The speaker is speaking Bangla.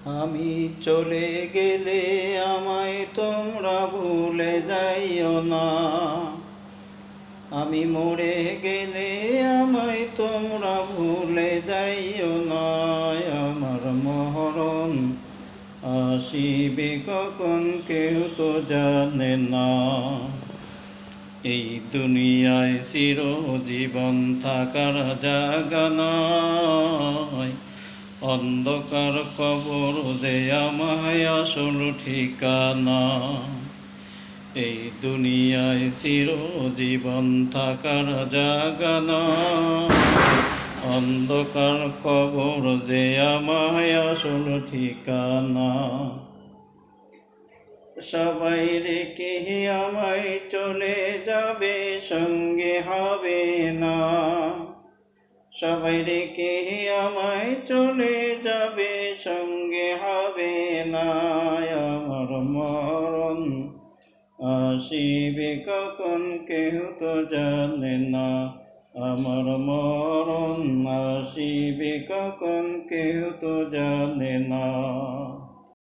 আমি চলে গেলে আমায় তোমরা ভুলে যাইও না। আমি মরে গেলে আমায় তোমরা ভুলে যাইও না। আমার মরণ আসিবে কখন কেউ তো জানে না। এই দুনিয়ায় চিরজীবন থাকার জায়গা নয়, অন্ধকার কবর যে আমায় আসল ঠিকানা। এই দুনিয়ায় চিরজীবন থাকার জায়গা নয়, অন্ধকার কবর যে আমায় আসল ঠিকানা। সবাই রেখে আমায় চলে যাবে, সঙ্গে হবে না। সবাই রেখে আমায় চলে যাবে, সঙ্গে হবে না। আমার মরণ আসিবে কখন কেউ তো জানে না। আমার মরণ আসিবে কখন কেউ তো জানে না।